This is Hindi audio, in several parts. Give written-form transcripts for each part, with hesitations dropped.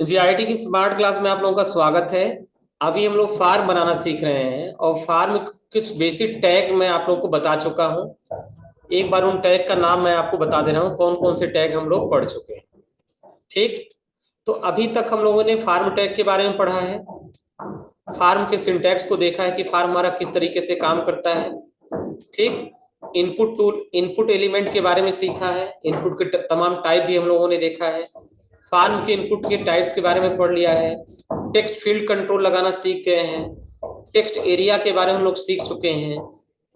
जी आईटी की स्मार्ट क्लास में आप लोगों का स्वागत है। अभी हम लोग फार्म बनाना सीख रहे हैं और फार्म कुछ बेसिक टैग मैं आप लोगों को बता चुका हूं। एक बार उन टैग का नाम मैं आपको बता दे रहा हूं, कौन कौन से टैग हम लोग पढ़ चुके हैं। ठीक, तो अभी तक हम लोगों ने फार्म टैग के बारे में पढ़ा है, फार्म के सिंटैक्स को देखा है कि फार्म हमारा किस तरीके से काम करता है। ठीक, इनपुट टूल, इनपुट एलिमेंट के बारे में सीखा है, इनपुट के तमाम टाइप भी हम लोगों ने देखा है, फार्म के इनपुट के टाइप्स के बारे में पढ़ लिया है, टेक्स्ट फील्ड कंट्रोल लगाना सीख गए हैं, टेक्स्ट एरिया के बारे में हम लोग सीख चुके हैं,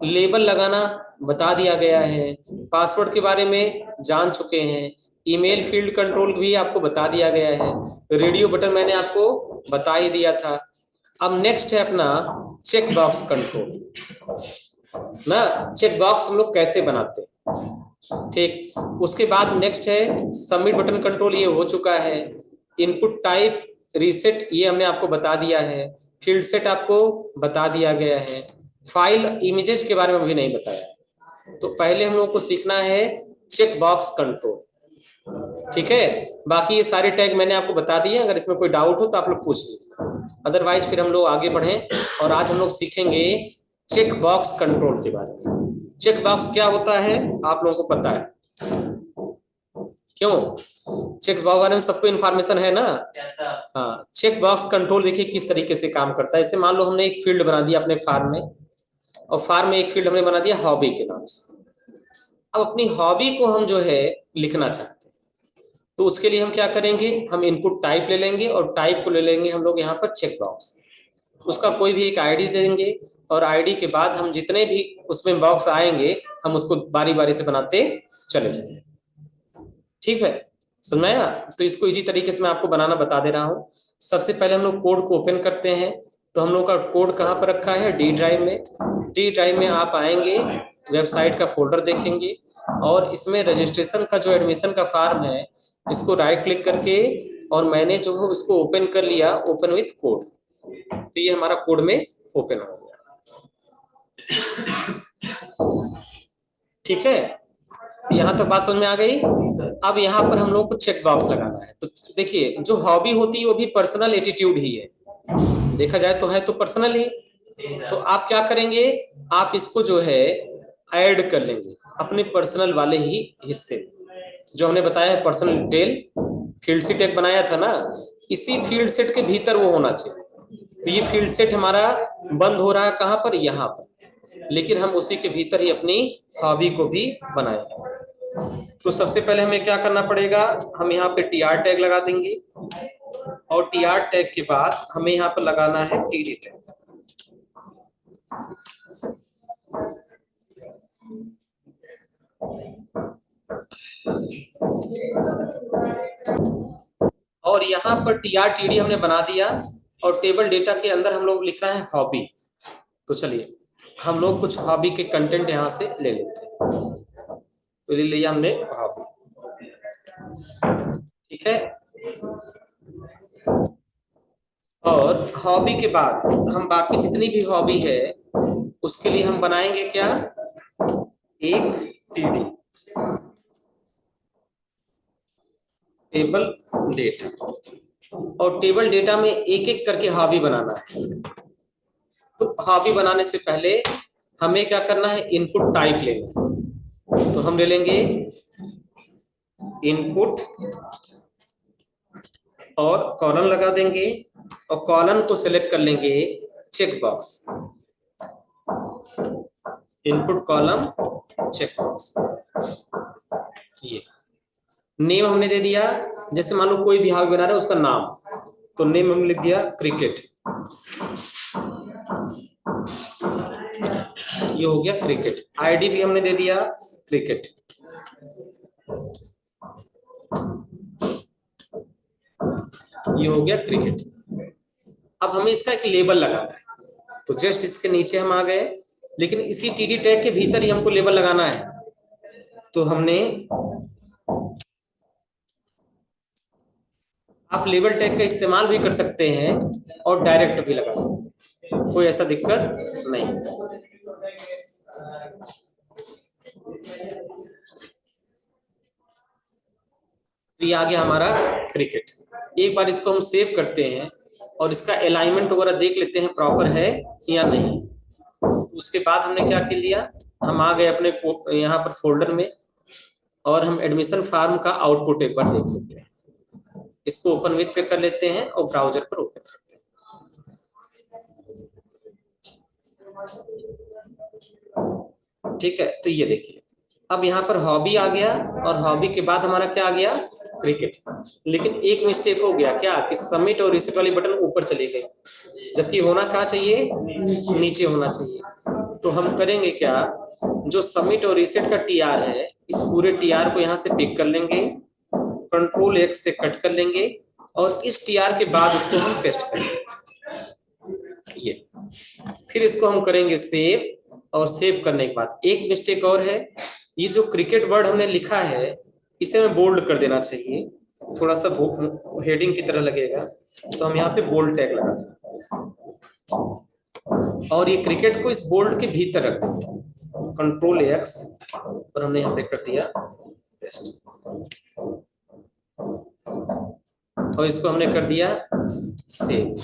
लेबल लगाना बता दिया गया है, पासवर्ड के बारे में जान चुके हैं, ईमेल फील्ड कंट्रोल भी आपको बता दिया गया है, रेडियो बटन मैंने आपको बता ही दिया था। अब नेक्स्ट है अपना चेक बॉक्स कंट्रोल ना, चेक बॉक्स हम लोग कैसे बनाते हैं। ठीक, उसके बाद नेक्स्ट है सबमिट बटन कंट्रोल, ये हो चुका है। इनपुट टाइप रीसेट ये हमने आपको बता दिया है, फील्ड सेट आपको बता दिया गया है, फाइल इमेजेस के बारे में भी नहीं बताया। तो पहले हम लोग को सीखना है चेक बॉक्स कंट्रोल। ठीक है, बाकी ये सारे टैग मैंने आपको बता दिए, अगर इसमें कोई डाउट हो तो आप लोग पूछ लीजिए, अदरवाइज फिर हम लोग आगे बढ़ें। और आज हम लोग सीखेंगे चेक बॉक्स कंट्रोल के बारे में। चेक बॉक्स क्या होता है आप लोगों को पता है? क्यों, चेक बॉक्स बारे में सबको इन्फॉर्मेशन है ना? हाँ, चेक बॉक्स कंट्रोल देखिए किस तरीके से काम करता है। जैसे मान लो हमने एक फील्ड बना दिया अपने फार्म में, और फार्म में एक फील्ड हमने बना दिया हॉबी के नाम से। अब अपनी हॉबी को हम जो है लिखना चाहते हैं, तो उसके लिए हम क्या करेंगे, हम इनपुट टाइप ले लेंगे और टाइप को ले लेंगे हम लोग यहाँ पर चेक बॉक्स, उसका कोई भी एक आईडी देंगे, और आईडी के बाद हम जितने भी उसमें बॉक्स आएंगे हम उसको बारी बारी से बनाते चले जाएंगे। ठीक है, समझ में आया? तो इसको इजी तरीके से मैं आपको बनाना बता दे रहा हूँ। सबसे पहले हम लोग कोड को ओपन करते हैं। तो हम लोग का कोड कहाँ पर रखा है? डी ड्राइव में। डी ड्राइव में आप आएंगे, वेबसाइट का फोल्डर देखेंगे, और इसमें रजिस्ट्रेशन का जो एडमिशन का फॉर्म है, इसको राइट क्लिक करके, और मैंने जो है उसको ओपन कर लिया, ओपन विथ कोड। तो ये हमारा कोड में ओपन हो गया। ठीक है, यहाँ तक बात समझ में आ गई? अब यहाँ पर हम लोग को चेक बॉक्स लगाना है। तो देखिए, जो हॉबी होती है वो भी पर्सनल एटीट्यूड ही है, देखा जाए तो है तो पर्सनल ही। तो आप क्या करेंगे, आप इसको जो है ऐड कर लेंगे अपने पर्सनल वाले ही हिस्से, जो हमने बताया है पर्सनल डिटेल, फील्ड सेट एक बनाया था ना, इसी फील्ड सेट के भीतर वो होना चाहिए। तो ये फील्ड सेट हमारा बंद हो रहा है कहाँ पर? यहाँ पर, लेकिन हम उसी के भीतर ही अपनी हॉबी को भी बनाएंगे। तो सबसे पहले हमें क्या करना पड़ेगा, हम यहाँ पे टी आर टैग लगा देंगे, और टी आर टैग के बाद हमें यहाँ पर लगाना है टी डी टैग। और यहाँ पर टी आर टी डी हमने बना दिया, और टेबल डेटा के अंदर हम लोग लिखना है हॉबी। तो चलिए हम लोग कुछ हॉबी के कंटेंट यहाँ से ले लेते हैं। तो ले लिया हमने हॉबी। ठीक है, और हॉबी के बाद हम बाकी जितनी भी हॉबी है उसके लिए हम बनाएंगे क्या, एक टीडी, टेबल डेटा। और टेबल डेटा में एक एक करके हॉबी बनाना है। तो हॉबी बनाने से पहले हमें क्या करना है, इनपुट टाइप लेना। तो हम ले लेंगे इनपुट और कॉलन लगा देंगे, और कॉलन को सिलेक्ट कर लेंगे check box, input column check box. ये नेम हमने दे दिया, जैसे मान लो कोई भी हॉबी बना रहा है उसका नाम, तो नेम हमने लिख दिया क्रिकेट, ये हो गया क्रिकेट। आईडी भी हमने दे दिया क्रिकेट। ये हो गया क्रिकेट। अब हमें इसका एक लेबल लगाना है, तो जस्ट इसके नीचे हम आ गए, लेकिन इसी टीडी टैग के भीतर ही हमको लेबल लगाना है। तो हमने, आप लेबल टैग का इस्तेमाल भी कर सकते हैं और डायरेक्ट भी लगा सकते हैं, कोई ऐसा दिक्कत नहीं। तो ये आ गया हमारा क्रिकेट। एक बार इसको हम सेव करते हैं और इसका अलाइनमेंट वगैरह देख लेते हैं प्रॉपर है या नहीं। तो उसके बाद हमने क्या कर लिया, हम आ गए अपने यहाँ पर फोल्डर में और हम एडमिशन फॉर्म का आउटपुट एक बार देख लेते हैं। इसको ओपन विथ पे कर लेते हैं और ब्राउजर पर ओपन करते हैं। ठीक है, तो ये देखिए अब यहाँ पर हॉबी आ गया और हॉबी के बाद हमारा क्या आ गया, क्रिकेट। लेकिन एक मिस्टेक हो गया क्या कि सबमिट और रिसेट वाली बटन ऊपर चली गई, जबकि होना कहाँ चाहिए, नीचे होना चाहिए। तो हम करेंगे क्या, जो सबमिट और रिसेट का टीआर है इस पूरे टीआर को यहाँ से पिक कर लेंगे, कंट्रोल एक्स से कट कर लेंगे और इस टीआर के बाद उसको हम पेस्ट करेंगे। ये फिर इसको हम करेंगे सेव, और सेव करने के बाद एक मिस्टेक और है, ये जो क्रिकेट वर्ड हमने लिखा है इसे हमें बोल्ड कर देना चाहिए, थोड़ा सा हेडिंग की तरह लगेगा, तो हम यहाँ पे बोल्ड टैग लगाते हैं और ये क्रिकेट को इस बोल्ड के भीतर रख देते हैं। कंट्रोल एक्स और हमने यहाँ पे कर दिया पेस्ट और इसको हमने कर दिया सेव।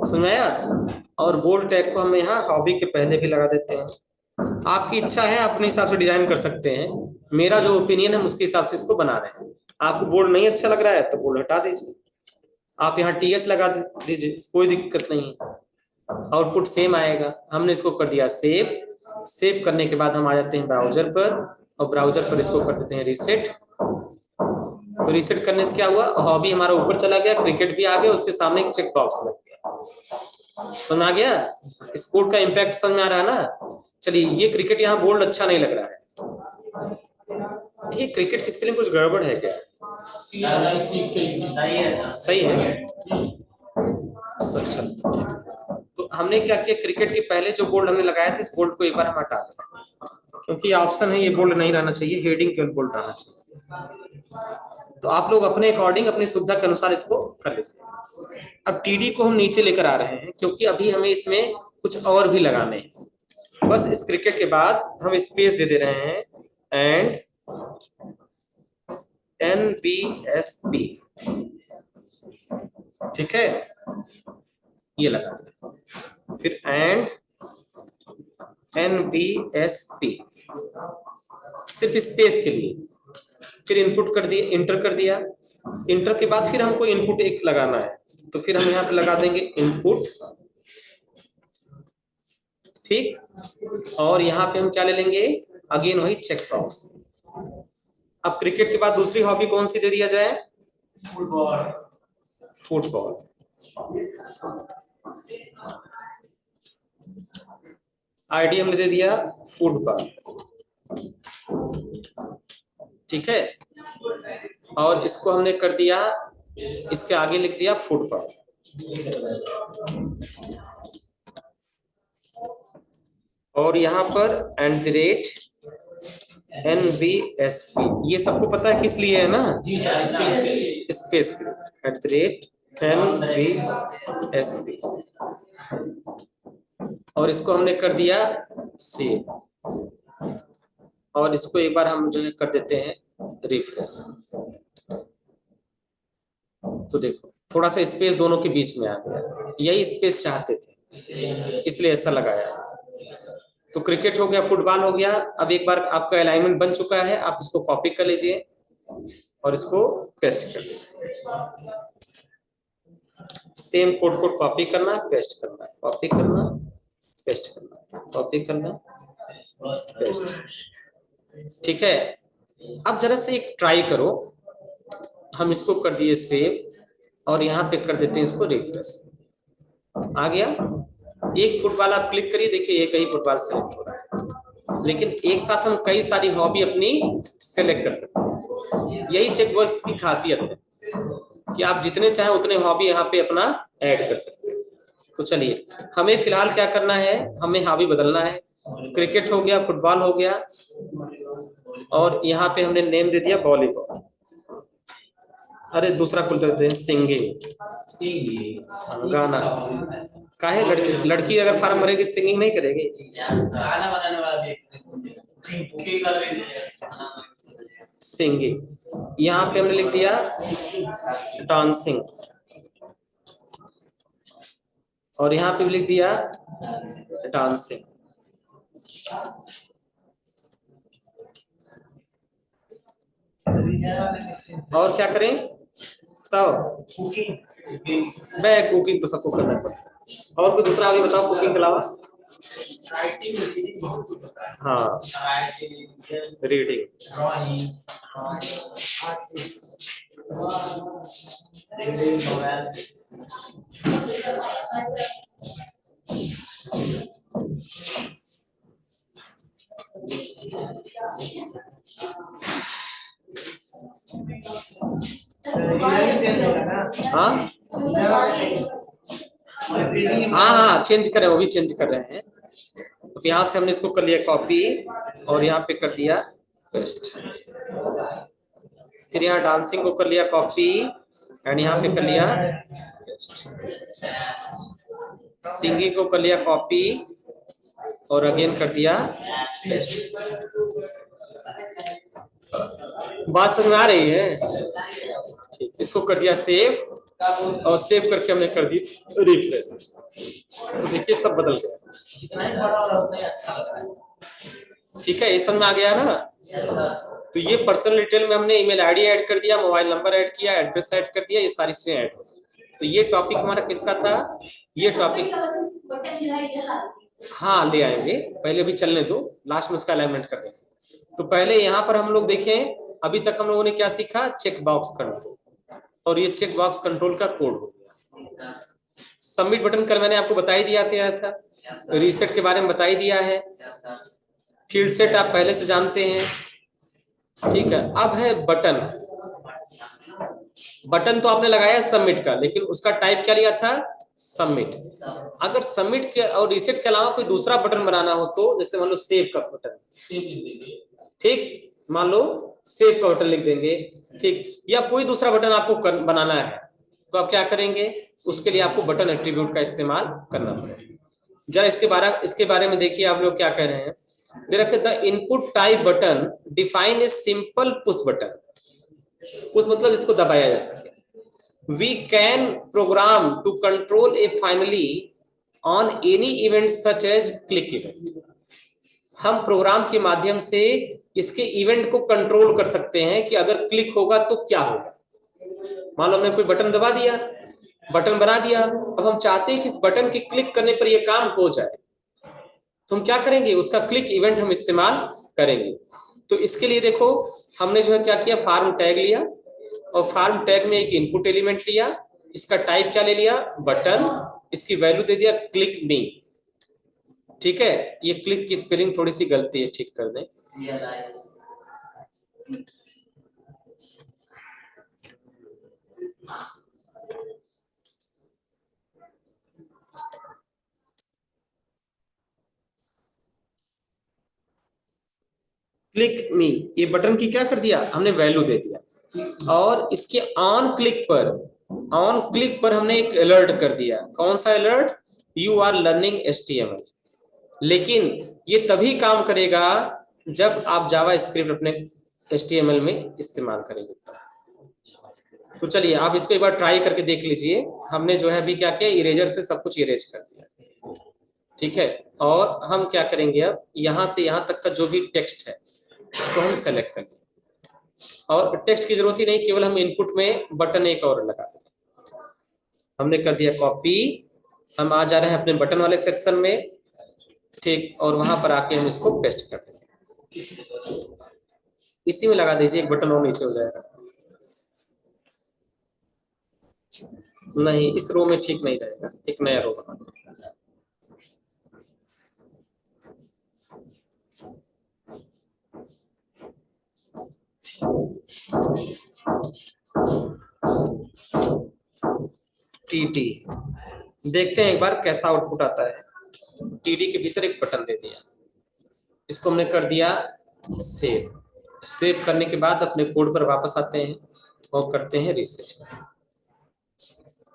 सुनाया। और बोल्ड टैग को हम यहाँ हॉबी के पहले भी लगा देते हैं। आपकी इच्छा है, अपने हिसाब से डिजाइन कर सकते हैं। मेरा जो ओपिनियन है उसके हिसाब से इसको बना रहे हैं। आपको बोल्ड नहीं अच्छा लग रहा है तो बोल्ड हटा दीजिए, आप यहाँ टीएच लगा दीजिए, कोई दिक्कत नहीं, आउटपुट सेम आएगा। हमने इसको कर दिया सेव। सेव करने के बाद हम आ जाते हैं ब्राउजर पर और ब्राउजर पर इसको कर देते हैं रीसेट। तो रीसेट करने से क्या हुआ, हॉबी हमारा ऊपर चला गया, क्रिकेट भी आ गया, उसके सामने एक चेक बॉक्स लग गया। समझ आ गया, इस कोड का इंपैक्ट समझ में आ रहा है ना। चलिए, ये क्रिकेट यहाँ बोल्ड अच्छा नहीं लग रहा है, ये क्रिकेट की स्पेलिंग कुछ गड़बड़ है क्या, सही है, अच्छा। तो हमने क्या किया, क्रिकेट के पहले जो बोल्ड हमने लगाया था इस बोल्ड को एक बार हम हटा दें, क्योंकि ऑप्शन है ये बोल्ड नहीं रहना चाहिए, हेडिंग केवल बोल्ड रहना चाहिए। तो आप लोग अपने अकॉर्डिंग अपनी सुविधा के अनुसार इसको कर लीजिए। अब टीडी को हम नीचे लेकर आ रहे हैं क्योंकि अभी हमें इसमें कुछ और भी लगाने हैं। बस इस क्रिकेट के बाद हम स्पेस दे रहे हैं एंड NBSP, ठीक है, ये लगा दें, फिर एंड NBSP सिर्फ स्पेस के लिए, फिर इनपुट कर दिए, इंटर कर दिया। इंटर के बाद फिर हमको इनपुट एक लगाना है, तो फिर हम यहाँ पे लगा देंगे इनपुट, ठीक। और यहाँ पे हम क्या ले लेंगे, अगेन वही चेक बॉक्स। अब क्रिकेट के बाद दूसरी हॉबी कौन सी दे दिया जाए, फुटबॉल। फुटबॉल, आईडी हमने दे दिया फुटबॉल, ठीक है। और इसको हमने कर दिया, इसके आगे लिख दिया फुटबॉल, और यहाँ पर @NBSP, ये सबको पता है किस लिए है ना, स्पेस @NBSP, और इसको हमने कर दिया सेव। और इसको एक बार हम जो है कर देते हैं रिफ्रेश। तो देखो थोड़ा सा स्पेस दोनों के बीच में आ गया, यही स्पेस चाहते थे इसलिए ऐसा लगाया। तो क्रिकेट हो गया, फुटबॉल हो गया। अब एक बार आपका अलाइनमेंट बन चुका है, आप इसको कॉपी कर लीजिए और इसको पेस्ट कर लीजिए। सेम कोड को कॉपी करना, पेस्ट करना, कॉपी करना, पेस्ट करना, कॉपी करना, पेस्ट, ठीक है। अब जरा से एक ट्राई करो, हम इसको कर दिए सेव और यहाँ पे कर देते हैं इसको रिफ्रेश। आ गया, एक फुटबॉल आप क्लिक करिए, देखिए एक ही फुटबॉल सेलेक्ट हो रहा है, लेकिन एक साथ हम कई सारी हॉबी अपनी सेलेक्ट कर सकते हैं। यही चेकबॉक्स की खासियत है कि आप जितने चाहें उतने हॉबी यहाँ पे अपना ऐड कर सकते हैं। तो चलिए, हमें फिलहाल क्या करना है, हमें हॉबी बदलना है। क्रिकेट हो गया, फुटबॉल हो गया, और यहाँ पे हमने नेम दे दिया वॉलीबॉल। अरे दूसरा खुल देते हैं सिंगिंग, गाना। काहे लड़की अगर फार्म भरेगी सिंगिंग नहीं करेगी, गाना बनाने वाला भी सिंगिंग। यहाँ पे हमने लिख दिया डांसिंग, और यहाँ पे भी लिख दिया डांसिंग। और क्या करें बताओ? मैं कुकिंग तो सबको करना पड़ता है। और कोई दूसरा अभी बताओ कुकिंग के अलावा? हाँ, रीडिंग। हाँ हाँ हाँ, चेंज करें, वो भी चेंज कर रहे हैं। तो यहाँ से हमने इसको कर लिया कॉपी और यहाँ पे कर दिया पेस्ट। फिर यहाँ डांसिंग को कर लिया कॉपी एंड यहाँ पे कर लिया पेस्ट। सिंगिंग को कर लिया कॉपी और अगेन कर दिया पेस्ट। बात समझ में आ रही है? ठीक, इसको कर दिया सेव और सेव करके हमने कर दी रिफ्रेश। तो देखिए सब बदल गया। ठीक है, ये समझ में आ गया ना? तो ये पर्सनल डिटेल में हमने ईमेल आईडी ऐड कर दिया, मोबाइल नंबर ऐड किया, एड्रेस ऐड कर दिया, ये सारी चीजें ऐड हो गई। तो ये टॉपिक हमारा किसका था? ये टॉपिक हाँ ले आएंगे, पहले भी चलने दो, लास्ट में उसका अलाइनमेंट कर देंगे। तो पहले यहाँ पर हम लोग देखें, अभी तक हम लोगों ने क्या सीखा? चेक बॉक्स कंट्रोल, और ये चेक बॉक्स कंट्रोल का कोड हो गया। सबमिट बटन कर मैंने आपको बता ही दिया था, रीसेट के बारे में बता ही दिया है, फील्ड सेट आप पहले से जानते हैं। ठीक है, अब है बटन। बटन तो आपने लगाया सबमिट का, लेकिन उसका टाइप क्या लिया था? सबमिट। अगर सबमिट के और रीसेट के अलावा कोई दूसरा बटन बनाना हो तो, जैसे मान लो सेव का बटन, ठीक, मान लो सेव का बटन लिख देंगे, ठीक, या कोई दूसरा बटन आपको बनाना है, तो आप क्या करेंगे? उसके लिए आपको बटन एट्रीब्यूट का इस्तेमाल करना पड़ेगा। जरा इसके बारे में देखिए, आप लोग क्या कह रहे हैं। दे रखे the input type button define a simple push button. Push मतलब इसको दबाया जा सके। We can program to control a family on any event such as click event. हम प्रोग्राम के माध्यम से इसके इवेंट को कंट्रोल कर सकते हैं कि अगर क्लिक होगा तो क्या होगा। मान लो हमने कोई बटन दबा दिया, बटन बना दिया, अब हम चाहते हैं कि इस बटन के क्लिक करने पर यह काम हो जाए, तो हम क्या करेंगे? उसका क्लिक इवेंट हम इस्तेमाल करेंगे। तो इसके लिए देखो, हमने जो है क्या किया, फार्म टैग लिया, और फार्म टैग में एक इनपुट एलिमेंट लिया, इसका टाइप क्या ले लिया? बटन, इसकी वैल्यू दे दिया क्लिक मी। ठीक है, ये क्लिक की स्पेलिंग थोड़ी सी गलती है, ठीक कर दें। क्लिक मी, ये बटन की क्या कर दिया हमने? वैल्यू दे दिया। और इसके ऑन क्लिक पर हमने एक अलर्ट कर दिया। कौन सा alert? You are learning HTML। लेकिन ये तभी काम करेगा जब आप जावा स्क्रिप्ट अपने HTML में इस्तेमाल करेंगे। तो चलिए आप इसको एक बार ट्राई करके देख लीजिए। हमने जो है अभी क्या किया, इरेजर से सब कुछ इरेज कर दिया। ठीक है, और हम क्या करेंगे, अब यहां से यहां तक का जो भी टेक्स्ट है इसको हम सेलेक्ट करेंगे, और टेक्स्ट की जरूरत ही नहीं, केवल हम इनपुट में बटन एक और लगा देंगे। हमने कर दिया कॉपी, हम आ जा रहे हैं अपने बटन वाले सेक्शन में, ठीक, और वहां पर आके हम इसको पेस्ट कर देंगे। इसी में लगा दीजिए, एक बटन और नीचे हो जाएगा। नहीं, इस रो में ठीक नहीं रहेगा, एक नया रो बना दो। टीटी, देखते हैं एक बार कैसा आउटपुट आता है। टीटी के भीतर एक बटन दे दिया, इसको हमने कर दिया सेव। सेव करने के बाद अपने कोड पर वापस आते हैं और करते हैं रीसेट।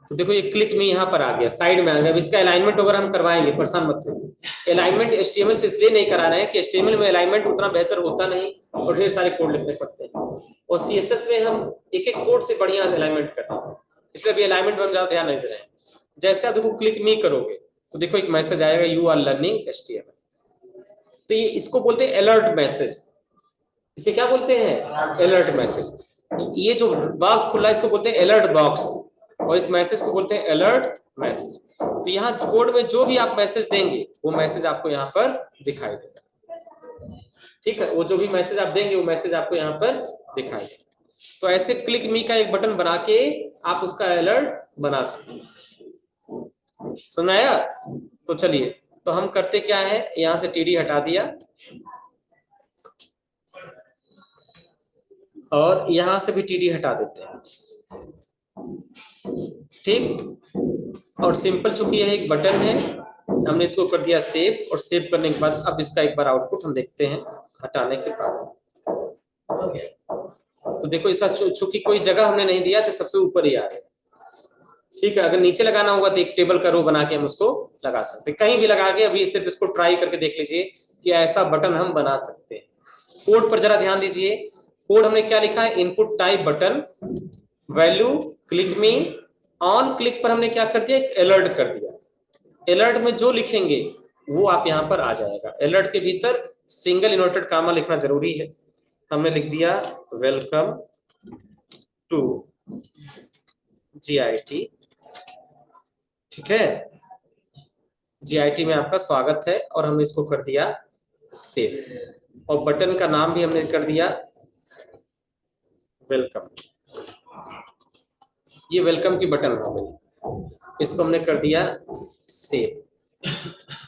तो देखो ये क्लिक में यहाँ पर आ गया, साइड में आ गया। अब इसका अलाइनमेंट अगर हम करवाएंगे, परेशान मत होइए। अलाइनमेंट HTML से इसलिए नहीं करा रहे हैं कि HTML में अलाइनमेंट उतना बेहतर होता नहीं, और ढेर सारे कोड लिखने पड़ते हैं। और CSS में हम एक एक कोड से बढ़िया से अलाइनमेंट कर रहे हैं, इसलिए अभी अलाइनमेंट में हम ज्यादा ध्यान नहीं दे रहे हैं। जैसे आप देखो क्लिक मी करोगे तो देखो एक मैसेज आएगा, यू आर लर्निंग HTML। तो ये इसको बोलते हैं अलर्ट मैसेज। इसे क्या बोलते हैं? Alert message. ये जो बॉक्स खुला है इसको बोलते हैं अलर्ट बॉक्स, और इस मैसेज को बोलते हैं अलर्ट मैसेज। तो यहाँ कोड में जो भी आप मैसेज देंगे वो मैसेज आपको यहाँ पर दिखाई देगा। ठीक है, वो जो भी मैसेज आप देंगे वो मैसेज आपको यहाँ पर दिखाई देगा। तो ऐसे क्लिक मी का एक बटन बना के आप उसका अलर्ट बना सकते हैं। समझ आया? तो चलिए, तो हम करते क्या है, यहाँ से TD हटा दिया और यहां से भी TD हटा देते हैं। ठीक, और सिंपल चूंकि यह एक बटन है, हमने इसको कर दिया सेव, और सेव करने के बाद अब इसका एक बार आउटपुट हम देखते हैं हटाने के बाद। तो देखो इसका चूंकि कोई जगह हमने नहीं दिया तो सबसे ऊपर ही आ गया। ठीक है, अगर नीचे लगाना होगा तो एक टेबल का रो बना के हम उसको लगा सकते हैं, कहीं भी लगा के। अभी सिर्फ इसको ट्राई करके देख लीजिए कि ऐसा बटन हम बना सकते हैं। कोड पर जरा ध्यान दीजिए। कोड हमने क्या लिखा है, input type button, value click me, on click पर हमने क्या कर दिया, एक अलर्ट कर दिया। अलर्ट में जो लिखेंगे वो आप यहां पर आ जाएगा। अलर्ट के भीतर सिंगल इन्वर्टेड कामा लिखना जरूरी है। हमने लिख दिया वेलकम टू GIT। ठीक है, GIT में आपका स्वागत है, और हमने इसको कर दिया सेव, और बटन का नाम भी हमने कर दिया वेलकम। ये वेलकम की बटन हो गई, इसको हमने कर दिया सेव।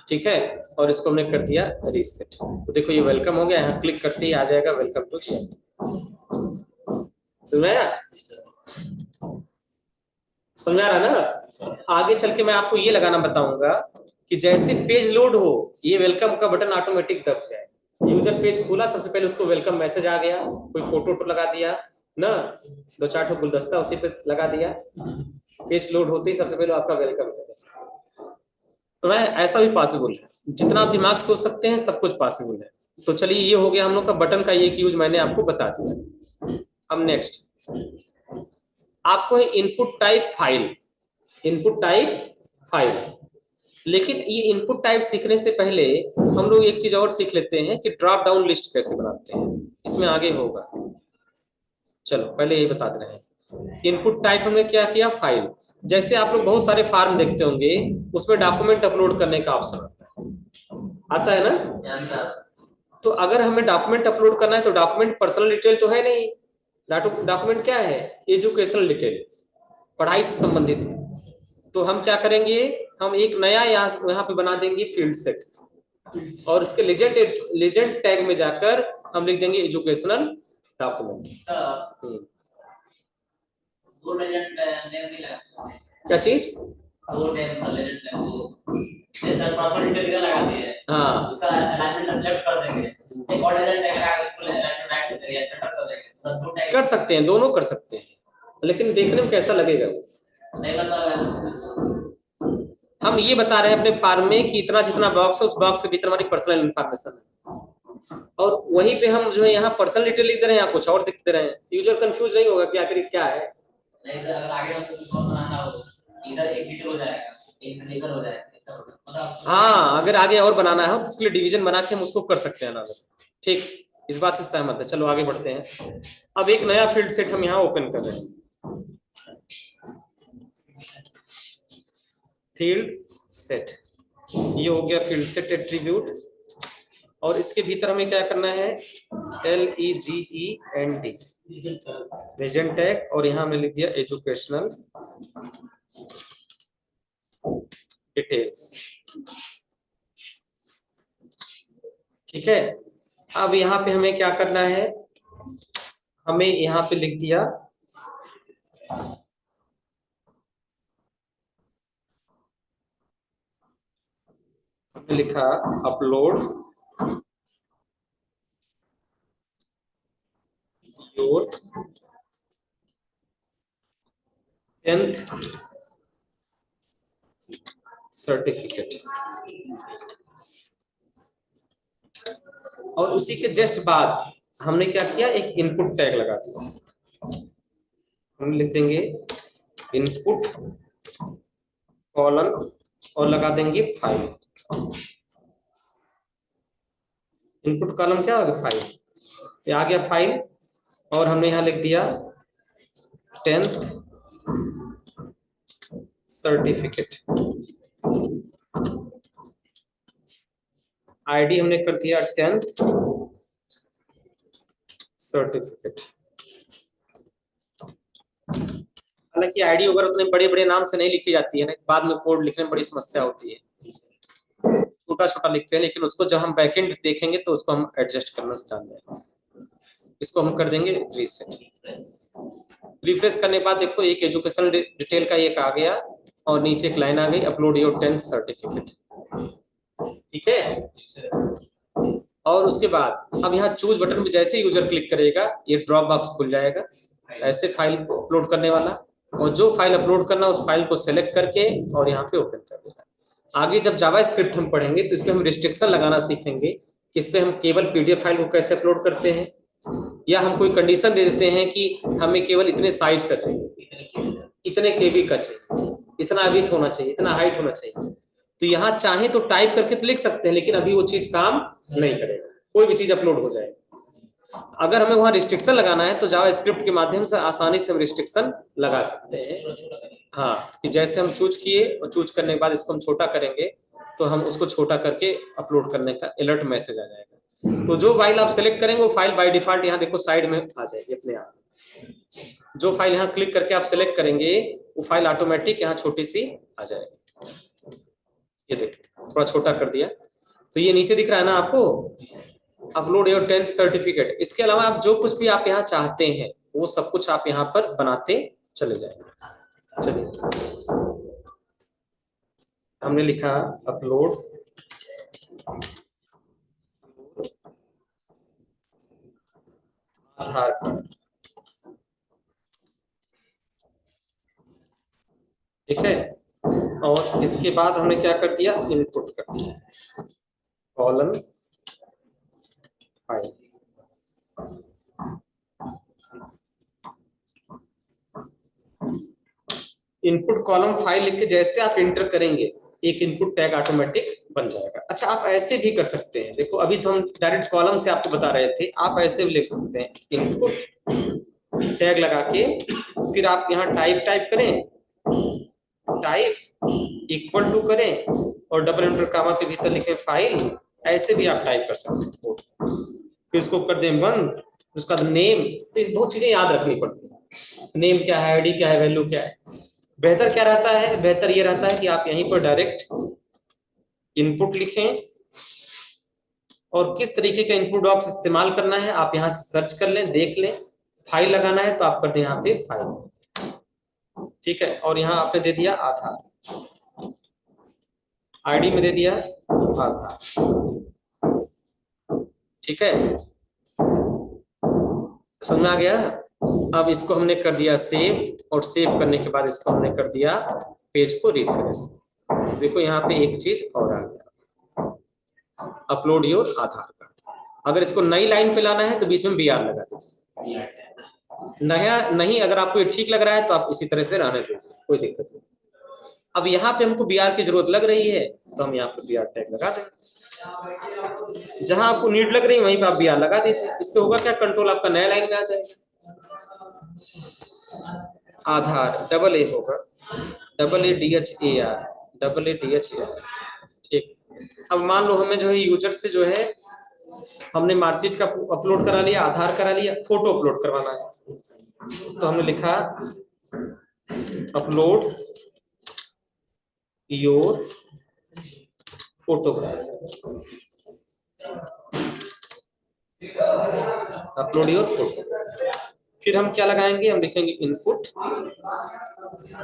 ठीक है, और इसको हमने कर दिया रीसेट। तो देखो ये वेलकम हो गया, यहाँ क्लिक करते ही आ जाएगा वेलकम टू GIT। समझ आया? समझा रहा ना? आगे चल के मैं आपको ये लगाना बताऊंगा कि जैसे पेज लोड हो ये वेलकम का बटन ऑटोमेटिक दब जाए। यूजर पेज खोला, सबसे पहले उसको वेलकम मैसेज आ गया, कोई फोटो लगा दिया ना, 2-4 गुलदस्ता उसी पे लगा दिया, पेज लोड होते ही सबसे पहले आपका वेलकम करेगा। तो ऐसा भी पॉसिबल है, जितना आप दिमाग सोच सकते हैं सब कुछ पॉसिबल है। तो चलिए, ये हो गया हम लोग का बटन का एक यूज मैंने आपको बता दिया। अब नेक्स्ट आपको है input type file. Input type file, लेकिन ये इनपुट टाइप सीखने से पहले हम लोग एक चीज और सीख लेते हैं कि ड्रॉप डाउन लिस्ट कैसे बनाते हैं। इसमें आगे होगा, चलो पहले यही बता दे रहे हैं। इनपुट टाइप हमने क्या किया, फाइल। जैसे आप लोग बहुत सारे फॉर्म देखते होंगे, उसमें डॉक्यूमेंट अपलोड करने का ऑप्शन आता है ना। तो अगर हमें डॉक्यूमेंट अपलोड करना है तो डॉक्यूमेंट पर्सनल डिटेल तो है नहीं, डॉक्यूमेंट क्या है, एजुकेशनल डिटेल, पढ़ाई से संबंधित है। तो हम क्या करेंगे, हम एक नया यहाँ पे बना देंगे फील्ड सेट, और उसके लेजेंड टैग में जाकर हम लिख देंगे एजुकेशनल डॉक्यूमेंट। क्या चीज, सर पर्सनल डिटेल इधर लगा दिए, हाँ उसका अलाइनमेंट लेफ्ट कर देंगे, एक और डिटेल टैग लगा के इसको लेफ्ट राइट कर देंगे, सेटअप कर देंगे, सब दो टैग कर सकते हैं, दोनों कर सकते हैं, लेकिन देखने में कैसा लगेगा वो नहीं बता। हम ये बता रहे हैं अपने फॉर्म में कि इतना जितना बॉक्स है उस बॉक्स के भीतर हमारी पर्सनल इंफॉर्मेशन है, और वहीं पे हम जो है यहाँ पर्सनल डिटेल लिख दे रहे हैं, कुछ और लिख दे रहे हैं। यूजर कंफ्यूज नहीं होगा कि आखिर क्या है। नहीं सर, अगर आगे हमको कुछ और बनाना हो इधर एक डिटेल हो जाएगा, एक डिटेल हो जाएगा, ऐसा मतलब। हाँ, अगर आगे और बनाना है तो उसके लिए डिवीजन बना के हम उसको कर सकते हैं ना। ठीक, इस बात से सहमत है। चलो आगे बढ़ते हैं। अब एक नया फील्ड सेट हम यहाँ ओपन कर रहे हैं, फील्ड सेट। ये हो गया फील्ड सेट एट्रीब्यूट, और इसके भीतर हमें क्या करना है, LEGEND रीजन टैग, और यहां हमने लिख दिया एजुकेशनल डिटेल्स। ठीक है, अब यहाँ पे हमें क्या करना है, हमें यहाँ पे लिख दिया लिखा अपलोड योर 10th सर्टिफिकेट, और उसी के जस्ट बाद हमने क्या किया, एक इनपुट टैग लगा दिया। हम लिख देंगे इनपुट कॉलन और लगा देंगे फाइल। इनपुट कॉलम क्या होगा, फाइल। ये आ गया फाइल, और हमने यहाँ लिख दिया 10th सर्टिफिकेट। आईडी हमने कर दिया 10th सर्टिफिकेट। हालांकि आईडी वगैरह उतने बड़े बड़े नाम से नहीं लिखी जाती है ना, बाद में कोड लिखने में बड़ी समस्या होती है, छोटा छोटा लिखते हैं, लेकिन उसको जब हम बैकएंड देखेंगे तो उसको हम एडजस्ट करना जान जाएंगे। इसको हम कर देंगे रीसेट। रिफ्रेश करने के बाद देखो एक एजुकेशन डिटेल का एक आ गया और नीचे एक लाइन आ गई, अपलोड योर 10th सर्टिफिकेट। ठीक है, और उसके बाद अब यहाँ चूज बटन पे जैसे यूजर क्लिक करेगा ये ड्रॉप बॉक्स खुल जाएगा, ऐसे फाइल को अपलोड करने वाला, और जो फाइल अपलोड करना उस फाइल को सेलेक्ट करके और यहाँ पे ओपन कर देना। आगे जब जावास्क्रिप्ट हम पढ़ेंगे तो इसमें हम रिस्ट्रिक्शन लगाना सीखेंगे कि इस पे हम केवल पीडीएफ फाइल को कैसे अपलोड करते हैं, या हम कोई कंडीशन दे देते हैं कि हमें केवल इतने साइज का चाहिए, इतने केबी का चाहिए, इतना विड्थ होना चाहिए, इतना हाइट होना चाहिए। तो यहाँ चाहे तो टाइप करके तो लिख सकते हैं, लेकिन अभी वो चीज काम नहीं करेगा, कोई भी चीज अपलोड हो जाएगी। अगर हमें वहां रिस्ट्रिक्शन लगाना है तो जावास्क्रिप्ट के माध्यम से आसानी से हम रिस्ट्रिक्शन लगा सकते हैं। हाँ, कि जैसे हम चूज किए और चूज करने के बाद इसको हम छोटा करेंगे तो हम उसको छोटा करके अपलोड करने का अलर्ट मैसेज आ जाएगा। तो जो फाइल आप सेलेक्ट करेंगे वो फाइल बाय डिफॉल्ट यहाँ देखो साइड में आ जाएगी अपने आप। जो फाइल यहाँ क्लिक करके आप सेलेक्ट करेंगे वो फाइल ऑटोमेटिक यहाँ छोटी सी आ जाएगी। ये देखो थोड़ा छोटा कर दिया, तो ये नीचे दिख रहा है ना आपको, अपलोड योर 10th सर्टिफिकेट। इसके अलावा आप जो कुछ भी आप यहाँ चाहते हैं वो सब कुछ आप यहाँ पर बनाते चले जाएंगे। चलिए हमने लिखा अपलोड आधार कार्ड। ठीक है, और इसके बाद हमने क्या कर दिया, इनपुट कर दिया colon file. Input column file लिख के जैसे आप एंटर करेंगे एक इनपुट टैग ऑटोमेटिक बन जाएगा। अच्छा, आप ऐसे भी कर सकते हैं, देखो अभी तो हम डायरेक्ट कॉलम से आपको बता रहे थे, आप ऐसे भी लिख सकते हैं, इनपुट टैग लगा के फिर आप यहाँ टाइप करें, टाइप इक्वल टू करें और डबल एंटर कामा के भीतर लिखे फाइल। ऐसे भी आप टाइप कर सकते हैं, फिर इसको कर दें बंद। उसका नेम, तो इस बहुत चीजें याद रखनी पड़ती है, नेम क्या है, आईडी क्या है, वैल्यू क्या है। बेहतर क्या रहता है, बेहतर ये रहता है कि आप यहीं पर डायरेक्ट इनपुट लिखें और किस तरीके का इनपुट बॉक्स इस्तेमाल करना है आप यहां से सर्च कर लें, देख लें। फाइल लगाना है तो आप कर दें यहाँ पे फाइल। ठीक है, और यहाँ आपने दे दिया आधार, आईडी में दे दिया आधार। ठीक है, समझ में आ गया। अब इसको हमने कर दिया सेव, और सेव करने के बाद इसको हमने कर दिया पेज को रिफ्रेश। तो देखो यहाँ पे एक चीज और आ गया, अपलोड योर आधार कार्ड। अगर इसको नई लाइन पे लाना है तो बीच में BR लगा दीजिए, नया नहीं, अगर आपको ये ठीक लग रहा है तो आप इसी तरह से रहने दीजिए, कोई दिक्कत नहीं। अब यहाँ पे हमको BR की जरूरत लग रही है तो हम यहाँ पे BR टैग लगा देंगे, जहां आपको नीड लग रही है वहीं पे आप BR लगा दीजिए। इससे होगा क्या, कंट्रोल आपका नया लाइन में आ जाएगा। आधार डबल ए होगा, AADHAR। ठीक, अब मान लो हमें जो है यूजर से जो है हमने मार्कशीट का अपलोड करा लिया, आधार करा लिया, फोटो अपलोड करवाना है तो हमने लिखा upload your photograph, upload your photo. फिर हम क्या लगाएंगे, हम लिखेंगे इनपुट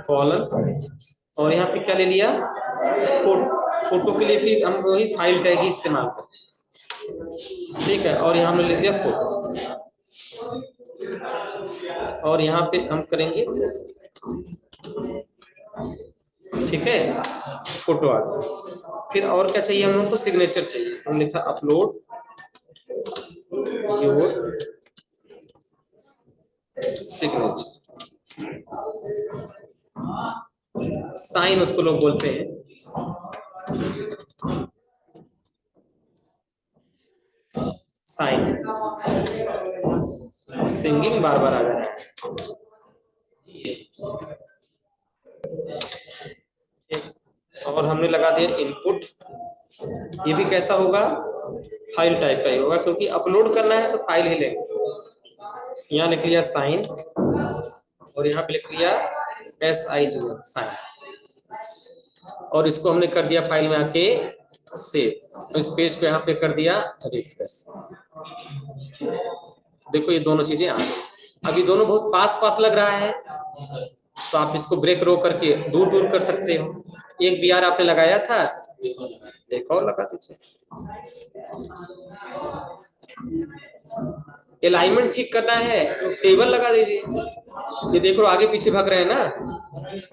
कॉलम, और यहाँ पे क्या ले लिया, फोटो के लिए फिर हम वही फाइल टैग ही इस्तेमाल करते हैं। ठीक है, और यहाँ हमने ले दिया फोटो, और यहाँ पे हम करेंगे ठीक है, फोटो आ गया। फिर और क्या चाहिए हम लोग को, सिग्नेचर चाहिए, हम लिखा अपलोड योर सिग्नेचर, साइन उसको लोग बोलते हैं। साइन, सिंगिंग बार बार आ जा रहा है। और हमने लगा दिया इनपुट, ये भी कैसा होगा, फाइल टाइप का ही होगा, क्योंकि अपलोड करना है तो फाइल ही लेंगे। यहाँ लिख लिया साइन और यहाँ पे लिख दिया SIGN साइन, और इसको हमने कर दिया फाइल में आके सेव, तो इस पेज को यहाँ पे कर दिया रिफ्रेश। देखो ये दोनों चीजें आ गई। अभी दोनों बहुत पास पास लग रहा है, तो आप इसको ब्रेक रो करके दूर दूर कर सकते हो। एक BR आपने लगाया था, एक और लगा दीजिए। अलाइनमेंट ठीक करना है तो टेबल लगा दीजिए। ये देखो आगे पीछे भाग रहे हैं ना,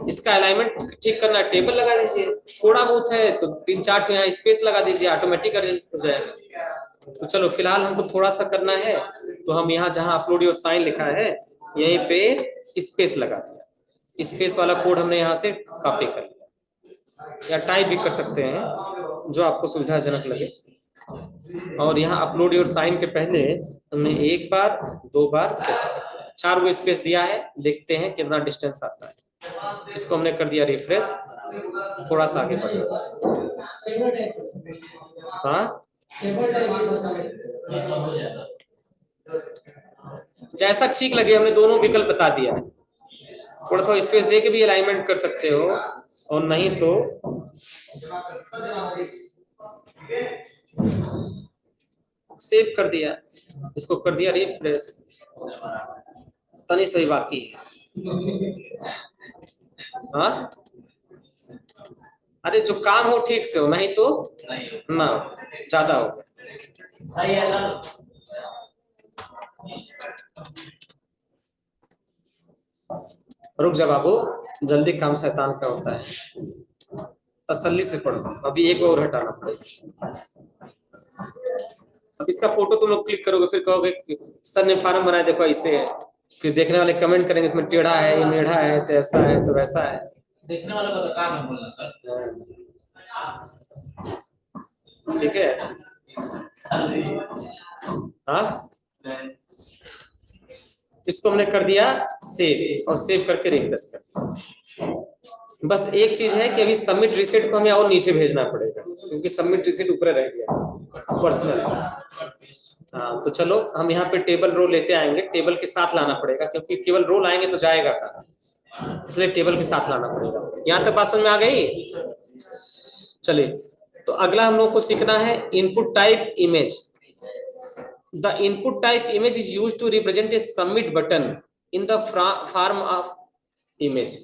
इसका अलाइनमेंट ठीक करना, टेबल लगा दीजिए। थोड़ा बहुत है तो 3-4 तो यहाँ स्पेस लगा दीजिए, ऑटोमेटिक हो जाएगा। तो चलो फिलहाल हमको थोड़ा सा करना है, तो हम यहाँ जहाँ अपलोड योर साइन लिखा है यहीं पे स्पेस लगा दिया। स्पेस वाला कोड हमने यहाँ से कॉपी कर लिया, या टाइप भी कर सकते हैं जो आपको सुविधाजनक लगे। और यहाँ अपलोड योर साइन के पहले हमने 1 बार 2 बार पेस्ट कर दिया, 4 गो स्पेस दिया है। देखते हैं कितना डिस्टेंस आता है। इसको हमने कर दिया रिफ्रेश, थोड़ा सा आगे बढ़। हाँ जैसा ठीक लगे, हमने दोनों विकल्प बता दिया है। थोड़ा थोड़ा स्पेस दे के भी अलाइनमेंट कर सकते हो, और नहीं तो सेव कर दिया, इसको कर दिया रिफ्रेश। तनी सही बाकी है। हाँ अरे जो काम हो ठीक से हो, नहीं तो ना ज्यादा हो। सही है सर। रुक जा बाबू, जल्दी काम शैतान का होता है, तसल्ली से पढ़ो। अभी एक और हटाना पड़ेगा। अब इसका फोटो तुम लोग क्लिक करोगे, फिर कहोगे सर ने फार्म बनाया देखो ऐसे है, फिर देखने वाले कमेंट करेंगे इसमें टेढ़ा है, ये मेढ़ा है, तो ऐसा है तो वैसा है। देखने वालों का तो काम है बोलना सर। ठीक है। हाँ इसको हमने कर दिया सेव, और सेव करके रिफ्रेश कर। बस एक चीज है कि अभी सबमिट रिसेट को हमें और नीचे भेजना पड़ेगा, क्योंकि सबमिट रिसेट ऊपर रह गया पर्सनल। हाँ तो चलो हम यहाँ पे टेबल रो लेते आएंगे, टेबल के साथ लाना पड़ेगा, क्योंकि केवल रो लाएंगे तो जाएगा कहाँ, इसलिए टेबल के साथ लाना पड़ेगा। यहाँ तक बात समझ में आ गई। चलिए तो अगला हम लोग को सीखना है input type image. The input type image is used to represent a submit button in the form of image.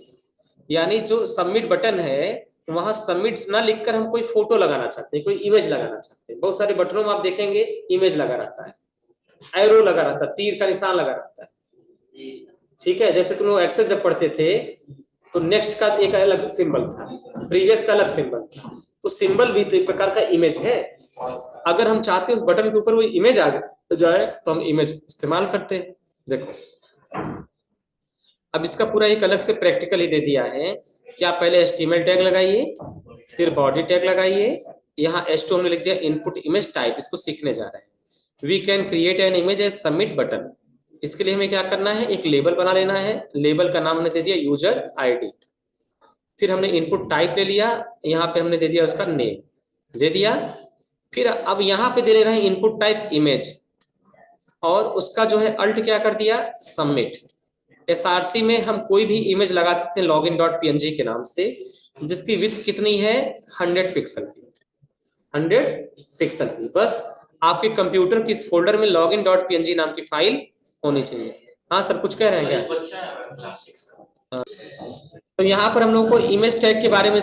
यानी जो सबमिट बटन है वहां सबमिट ना लिखकर हम कोई फोटो लगाना चाहते हैं, कोई इमेज लगाना चाहते हैं। बहुत सारे बटनों में आप देखेंगे इमेज लगा रहता है, एरो लगा रहता है, तीर का निशान लगा रहता है। ठीक है, जैसे तुम लोग एक्सेस जब पढ़ते थे तो नेक्स्ट का एक अलग सिंबल था, प्रीवियस का अलग सिंबल था, तो सिंबल भी तो एक प्रकार का इमेज है। अगर हम चाहते हैं उस बटन के ऊपर वो इमेज आ जाए तो हम इमेज इस्तेमाल करते हैं। देखो अब इसका पूरा एक अलग से प्रैक्टिकल ही दे दिया है कि आप पहले HTML टैग लगाइए, फिर बॉडी टैग लगाइए। यहाँ H2 हमने लिख दिया इनपुट इमेज टाइप, इसको सीखने जा रहे हैं। We can create an image as submit button. इसके लिए हमें क्या करना है, एक लेबल बना लेना है। लेबल का नाम हमने दे दिया यूजर ID। फिर हमने इनपुट टाइप ले लिया, यहाँ पे हमने दे दिया उसका नेम दे दिया। फिर अब यहाँ पे दे ले रहे हैं इनपुट टाइप इमेज, और उसका जो है अल्ट क्या कर दिया, सबमिट। SRC में हम कोई भी इमेज लगा सकते हैं login.png के नाम से, जिसकी विड्थ कितनी है 100 पिक्सल की, 100 पिक्सल की। बस आपके कंप्यूटर की इस फोल्डर में login.png नाम की फाइल होनी चाहिए। हाँ सर कुछ कह रहे हैं क्या? हाँ। तो यहाँ पर हम लोगों को इमेज टैग के बारे में,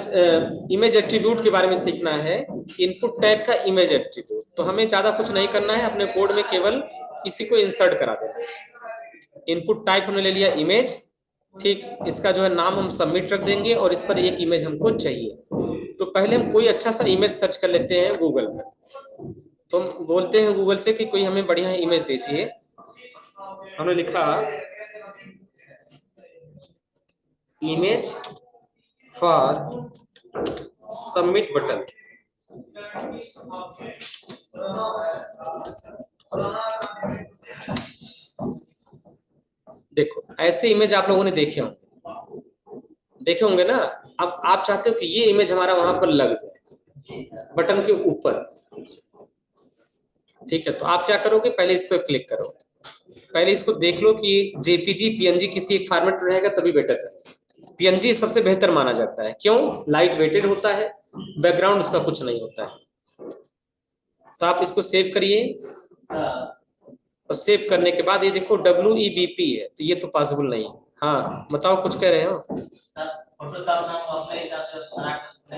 इमेज एट्रीब्यूट के बारे में सीखना है। इनपुट टैग का इमेज एट्रीब्यूट, तो हमें ज्यादा कुछ नहीं करना है, अपने कोड में केवल इसी को इंसर्ट करा देना है। इनपुट टाइप हमने ले लिया इमेज, ठीक, इसका जो है नाम हम सबमिट रख देंगे, और इस पर एक इमेज हमको चाहिए। तो पहले हम कोई अच्छा सा इमेज सर्च कर लेते हैं गूगल पर। तो हम बोलते हैं गूगल से कि कोई हमें बढ़िया इमेज दीजिए। हमने लिखा इमेज फॉर सबमिट बटन। देखो ऐसे इमेज आप लोगों ने देखे होंगे ना। अब आप चाहते हो कि ये इमेज हमारा वहां पर लग जाए बटन के ऊपर। ठीक है, तो आप क्या करोगे, पहले इस पर क्लिक करो, पहले इसको देख लो कि जेपीजी पीएनजी किसी एक फॉर्मेट में रहेगा तभी बेटर है। पीएनजी सबसे बेहतर माना जाता है, क्यों? लाइट वेटेड होता है, बैकग्राउंड उसका कुछ नहीं होता है। तो आप इसको सेव करिए, और सेव करने के बाद ये देखो WEBP है, तो ये तो पॉसिबल नहीं है। हाँ बताओ, कुछ कह रहे हो?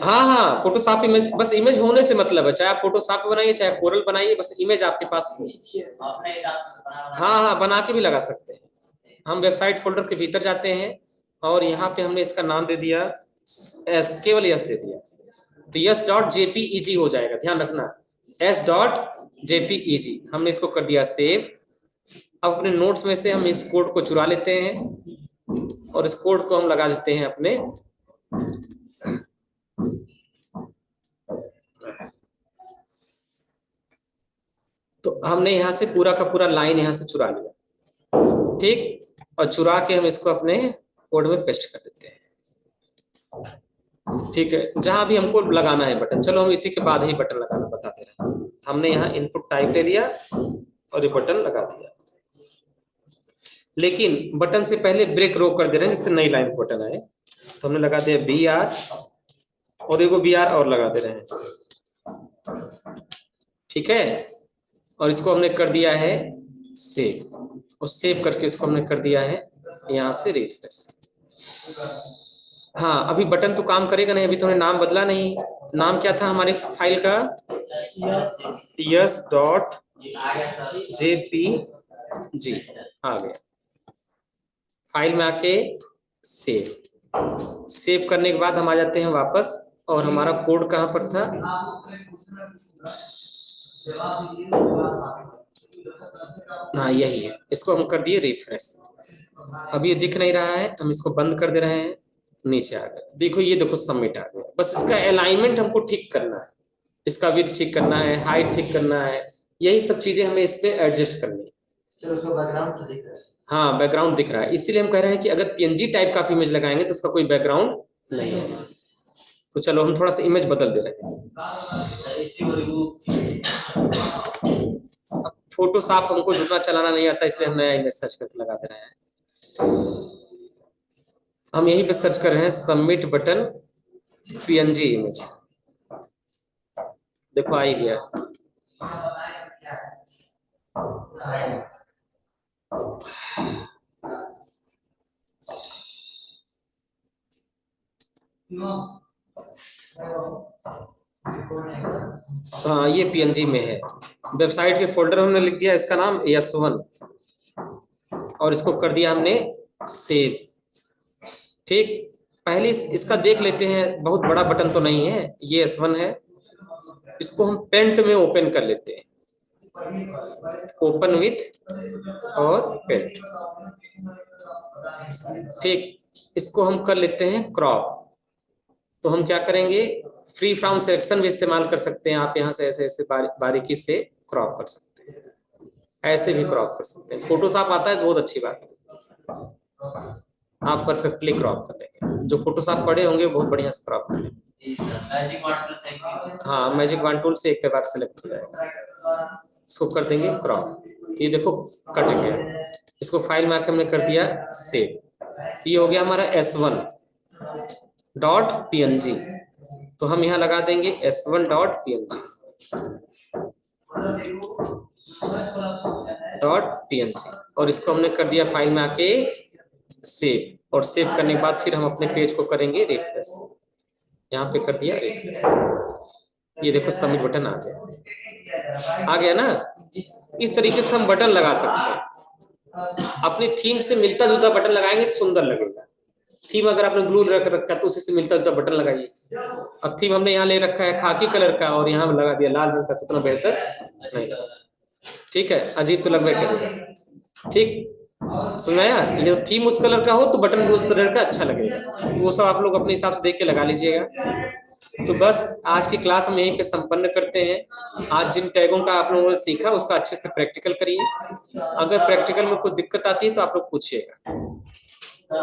हाँ हाँ, फोटोशॉप इमेज, बस इमेज होने से मतलब है, चाहे आप फोटोशॉप बनाइए चाहे कोरल बनाइए, बस इमेज आपके पास हो। हाँ हाँ, बना के भी लगा सकते हैं। हम वेबसाइट फोल्डर के भीतर जाते हैं और यहाँ पे हमने इसका नाम दे दिया एस, केवल यस दे दिया, तो yes.jpeg हो जाएगा, ध्यान रखना s.jpeg। हमने इसको कर दिया सेव। अब अपने नोट्स में से हम इस कोड को चुरा लेते हैं और इस कोड को हम लगा देते हैं अपने तो हमने यहाँ से पूरा का पूरा लाइन यहाँ से चुरा लिया, ठीक, और चुरा के हम इसको अपने कोड में पेस्ट कर देते हैं। ठीक है, जहां भी हमको लगाना है बटन, चलो हम इसी के बाद ही बटन लगाना बताते रहे। हमने यहाँ इनपुट टाइप ले दिया और ये बटन लगा दिया, लेकिन बटन से पहले ब्रेक रो कर दे रहे हैं जिससे नई लाइन बटन आए। तो हमने लगा दिया BR और एगो BR और लगा दे रहे हैं, ठीक है, और इसको हमने कर दिया है सेव, और सेव करके इसको हमने कर दिया है यहाँ से रिफ्रेश। हाँ, अभी बटन तो काम करेगा नहीं, अभी तो हमने नाम बदला नहीं। नाम क्या था हमारी फाइल का? yes.jpg आ गया। फाइल में आके सेव करने के बाद हम आ जाते हैं वापस, और हमारा कोड कहाँ पर था? हाँ यही है, इसको हम कर दिए रिफ्रेश। अब ये दिख नहीं रहा है, हम इसको बंद कर दे रहे हैं, नीचे आ गया, देखो ये देखो सबमिट आ गया। बस इसका अलाइनमेंट हमको ठीक करना है, इसका विड्थ ठीक करना है, हाइट ठीक करना है, यही सब चीजें हमें इस पे एडजस्ट करनी है। चलो उसका बैकग्राउंड तो दिख रहा है। हाँ बैकग्राउंड दिख रहा है, इसीलिए हम कह रहे हैं कि अगर पीएनजी टाइप का इमेज लगाएंगे तो उसका कोई बैकग्राउंड नहीं है। तो चलो हम थोड़ा सा इमेज बदल दे रहे हैं। फोटोशॉप हमको जितना चलाना नहीं आता, इसलिए हम नया इमेज सर्च करके लगा दे रहे हैं। हम यहीं पे सर्च कर रहे हैं सबमिट बटन पीएनजी इमेज, देखो आ ही गया। हाँ ये पीएनजी में है, वेबसाइट के फोल्डर हमने लिख दिया इसका नाम S1 और इसको कर दिया हमने सेव। ठीक, पहले इसका देख लेते हैं, बहुत बड़ा बटन तो नहीं है, ये S1 है, इसको हम पेंट में ओपन कर लेते हैं, ओपन विथ और पेंट। ठीक, इसको हम कर लेते हैं क्रॉप। तो हम क्या करेंगे, फ्री फ्रॉम सिलेक्शन भी इस्तेमाल कर सकते हैं आप, यहाँ से ऐसे ऐसे बारीकी से क्रॉप कर सकते हैं, ऐसे भी क्रॉप कर सकते हैं। फोटोशॉप आता है तो बहुत अच्छी बात है, आप परफेक्टली क्रॉप कर लेंगे। जो फोटोशॉप पढ़े होंगे बहुत बढ़िया से क्रॉप कर लेंगे। हाँ मैजिक वन टूल से एक बार सेलेक्ट हो जाएगा, इसको कर देंगे क्रॉप। ये देखो कट गया, इसको फाइल में आके हमने कर दिया सेव। तो ये हो गया हमारा S1.png। तो हम यहाँ लगा देंगे S1.png और इसको हमने कर दिया फाइल में आके सेव, और सेव करने के बाद फिर हम अपने पेज को करेंगे रिफ्रेश। यहाँ पे कर दिया रिफ्रेश, ये देखो सबमिट बटन आ गया ना। इस तरीके से हम बटन लगा सकते हैं। अपनी थीम से मिलता जुलता बटन लगाएंगे तो सुंदर लगेगा। थीम अगर आपने ब्लू रख रखा तो उसी से मिलता जुलता बटन लगाइए। अब थीम हमने यहाँ ले रखा है खाकी कलर का और यहाँ लगा दिया लाल रंग का, तो उतना बेहतर नहीं लगा। ठीक है, अजीब तो लगभग करेगा। ठीक, सुनाया, ये थीम उस कलर का हो तो बटन भी उस कलर का अच्छा लगेगा। तो वो सब आप लोग अपने हिसाब से देख के लगा लीजिएगा। तो बस आज की क्लास हम यहीं पे संपन्न करते हैं। आज जिन टैगों का आप लोगों ने सीखा उसका अच्छे से प्रैक्टिकल करिए। अगर प्रैक्टिकल में कोई दिक्कत आती है तो आप लोग पूछिएगा।